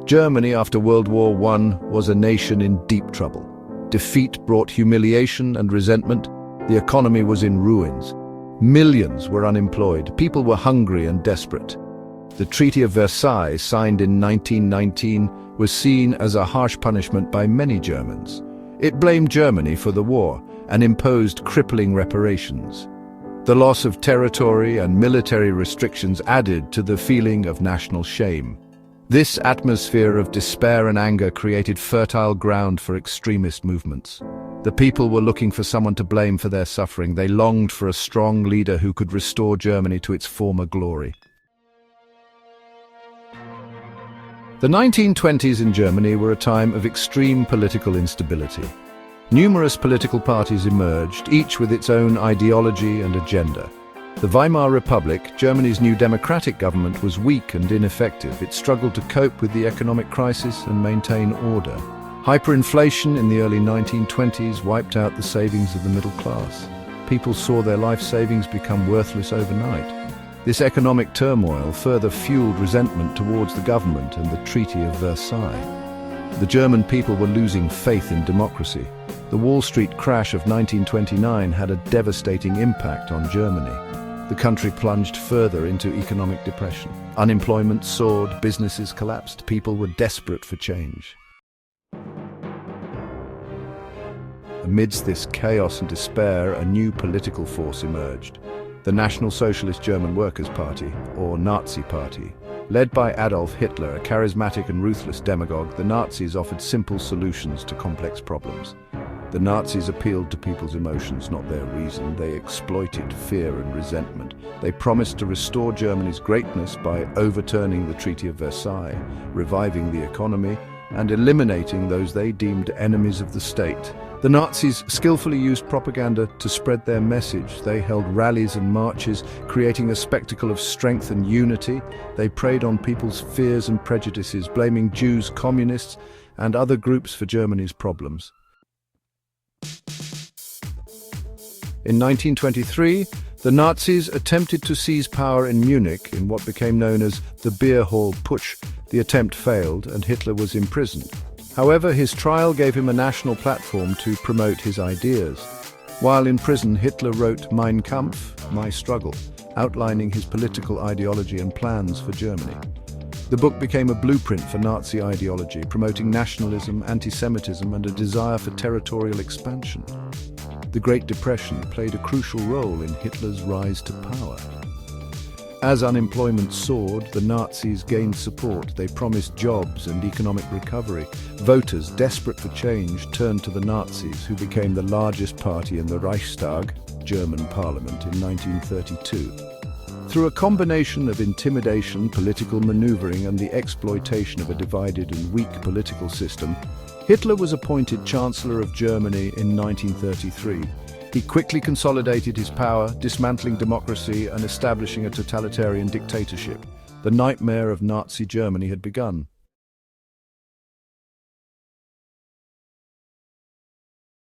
Germany, after World War I, was a nation in deep trouble. Defeat brought humiliation and resentment. The economy was in ruins. Millions were unemployed. People were hungry and desperate. The Treaty of Versailles, signed in 1919, was seen as a harsh punishment by many Germans. It blamed Germany for the war and imposed crippling reparations. The loss of territory and military restrictions added to the feeling of national shame. This atmosphere of despair and anger created fertile ground for extremist movements. The people were looking for someone to blame for their suffering. They longed for a strong leader who could restore Germany to its former glory. The 1920s in Germany were a time of extreme political instability. Numerous political parties emerged, each with its own ideology and agenda. The Weimar Republic, Germany's new democratic government, was weak and ineffective. It struggled to cope with the economic crisis and maintain order. Hyperinflation in the early 1920s wiped out the savings of the middle class. People saw their life savings become worthless overnight. This economic turmoil further fueled resentment towards the government and the Treaty of Versailles. The German people were losing faith in democracy. The Wall Street crash of 1929 had a devastating impact on Germany. The country plunged further into economic depression. Unemployment soared, businesses collapsed, people were desperate for change. Amidst this chaos and despair, a new political force emerged. The National Socialist German Workers' Party, or Nazi Party. Led by Adolf Hitler, a charismatic and ruthless demagogue, the Nazis offered simple solutions to complex problems. The Nazis appealed to people's emotions, not their reason. They exploited fear and resentment. They promised to restore Germany's greatness by overturning the Treaty of Versailles, reviving the economy, and eliminating those they deemed enemies of the state. The Nazis skillfully used propaganda to spread their message. They held rallies and marches, creating a spectacle of strength and unity. They preyed on people's fears and prejudices, blaming Jews, communists, and other groups for Germany's problems. In 1923, the Nazis attempted to seize power in Munich in what became known as the Beer Hall Putsch. The attempt failed and Hitler was imprisoned. However, his trial gave him a national platform to promote his ideas. While in prison, Hitler wrote Mein Kampf, My Struggle, outlining his political ideology and plans for Germany. The book became a blueprint for Nazi ideology, promoting nationalism, anti-Semitism, and a desire for territorial expansion. The Great Depression played a crucial role in Hitler's rise to power. As unemployment soared, the Nazis gained support. They promised jobs and economic recovery. Voters, desperate for change, turned to the Nazis, who became the largest party in the Reichstag, German parliament, in 1932. Through a combination of intimidation, political maneuvering, and the exploitation of a divided and weak political system, Hitler was appointed Chancellor of Germany in 1933. He quickly consolidated his power, dismantling democracy and establishing a totalitarian dictatorship. The nightmare of Nazi Germany had begun.